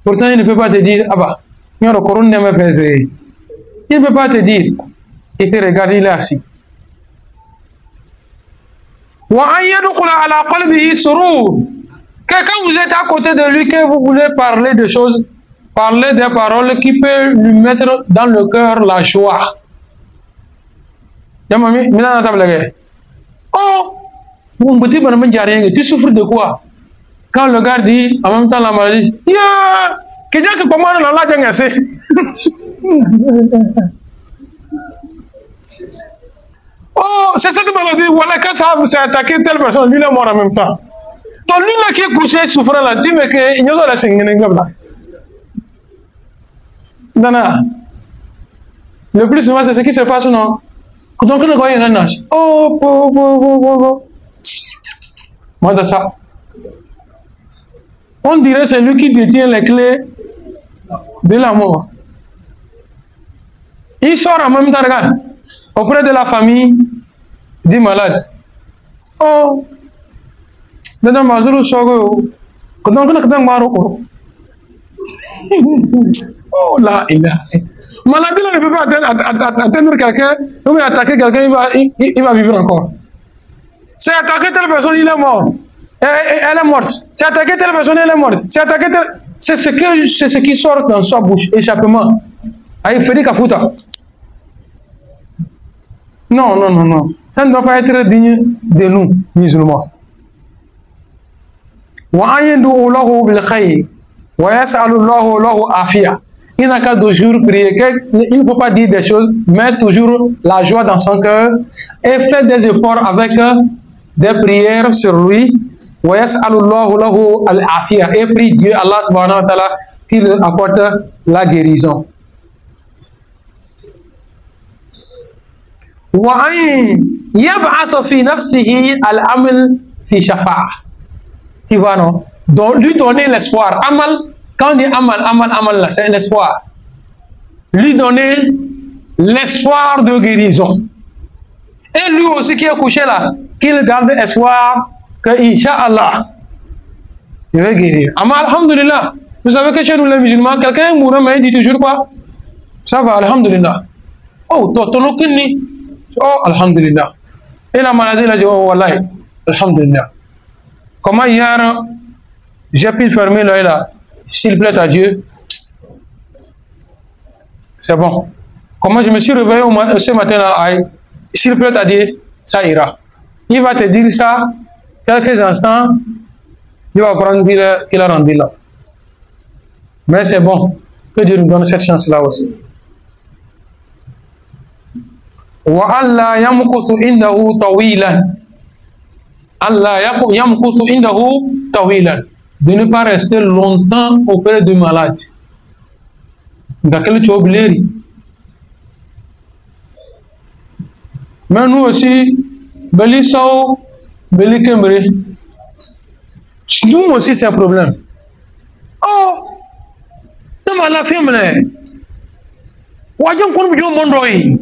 Pourtant, il ne peut pas te dire, ah bah, il ne peut pas te dire. Il te regarde, il est assis. Que quand vous êtes à côté de lui, que vous voulez parler de choses, parler des paroles qui peuvent lui mettre dans le cœur la joie. Oh, mon petit bonhomme, tu souffres de quoi? Quand le gars dit en même temps la maladie, yeah, quelqu'un qui commande dans la jungle, oh, c'est cette maladie, voilà, quand ça s'est attaqué telle personne, lui, il est mort en même temps. Donc, lui, là, qui est couché, souffrant là, dit, mais qu'il y a la singing là. Nana, le plus souvent, c'est ce qui se passe, non? Donc, on a quoi, un âge. Oh, moi, de ça. On dirait c'est lui qui détient les clés de la mort. Il sort en même temps, regarde, auprès de la famille du malade. Oh, dedans, Mazuru Sogo, oh là, maladie là ne peut pas atteindre quelqu'un, ou attaquer quelqu'un, il va vivre encore. C'est attaquer telle personne, il est mort. Elle est morte. C'est attaquer telle personne, elle est morte. C'est attaquer telle... C'est ce qui sort dans sa bouche, échappement. Aïe, Fedi Kafuta. Non, non, non, non. Ça ne doit pas être digne de nous, musulmans. Il n'a qu'à toujours prier. Il ne faut pas dire des choses, mais toujours la joie dans son cœur et faire des efforts avec des prières sur lui. Et prie Dieu, Allah subhanahu wa ta'ala, qui lui apporte la guérison. Tu vois, non? Donc, lui donner l'espoir. Amal, quand on dit amal là, c'est l'espoir. Lui donner l'espoir de guérison. Et lui aussi qui est couché là, qu'il garde espoir que, Inch'Allah, il va guérir. Amal, alhamdulillah. Vous savez que chez nous les musulmans, quelqu'un est mourant, mais il dit toujours quoi? Ça va, alhamdulillah. Oh, ton aucun ni. Oh, alhamdulillah. Et la maladie, là, dit, oh, wallahi, alhamdulillah. Comment hier, j'ai pu fermer l'œil là? S'il plaît à Dieu, c'est bon. Comment je me suis réveillé ce matin là? S'il plaît à Dieu, ça ira. Il va te dire ça, quelques instants, il va prendre qu'il a rendu là. Mais c'est bon, que Dieu nous donne cette chance-là aussi. وَأَلَّا يَمْكُثُ إِنَّهُ طَوِيلًا Allah yamkutu indahu tawilan, de ne pas rester longtemps auprès du malade. Dans quel job l'eri. Mais nous aussi, beli sao, beli kembre. Nous aussi c'est un problème. Oh, c'est mal la femme là. Wajan kon bujo mondoi.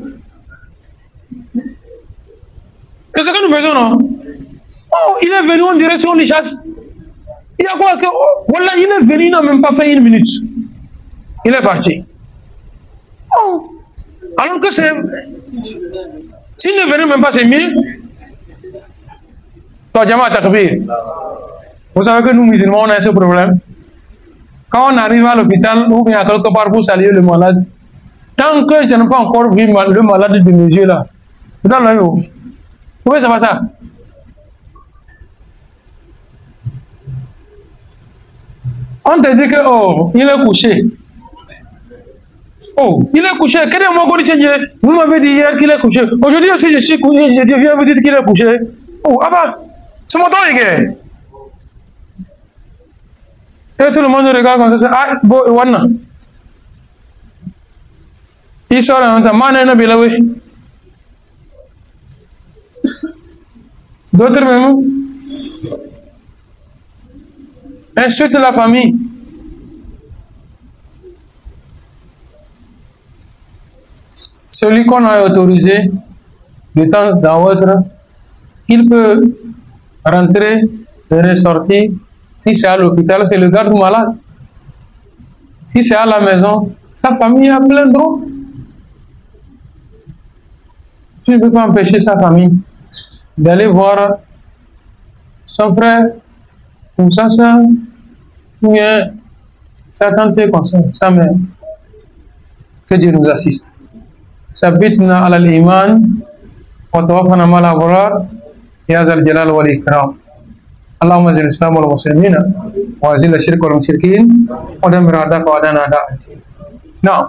Qu'est-ce que nous faisons non? Oh, il est venu en direction des chasses. Il y a quoi que... Oh, voilà, il est venu, il n'a même pas fait une minute. Il est parti. Oh, alors que c'est... S'il ne venait même pas, c'est mieux. Tojama Takbir. Vous savez que nous, musulmans, on a ce problème. Quand on arrive à l'hôpital ou bien quelque part pour saluer le malade, tant que je n'ai pas encore vu le malade de mes yeux là, dans l'œil, oui, ça va ça. On te dit que, oh, il est couché. Oh, il est couché. Quel est mon goût? Vous m'avez dit hier qu'il est couché. Aujourd'hui aussi, je suis couché. Je viens vous dire qu'il est couché. Oh, ah bah, c'est mon temps, les gars. Et tout le monde regarde comme ça. Ah, bon, Wana. Il sort en même temps. Mané, Bilawi. D'autres même. Insulte la famille. Celui qu'on a autorisé de temps à autre, il peut rentrer et ressortir. Si c'est à l'hôpital, c'est le garde malade. Si c'est à la maison, sa famille a plein d'eau. Tu ne peux pas empêcher sa famille d'aller voir son frère Ou ça, ou bien, ça tente comme ça, mais que Dieu nous assiste. Sabitna ala al-iman, wa tawaffana ma'al abrar, ya zal jalal wal ikram. اللهم اعز الاسلام والمسلمين واذل الشرك والمشركين ودمر اعداءك واعداءنا اعداء الدين. نعم.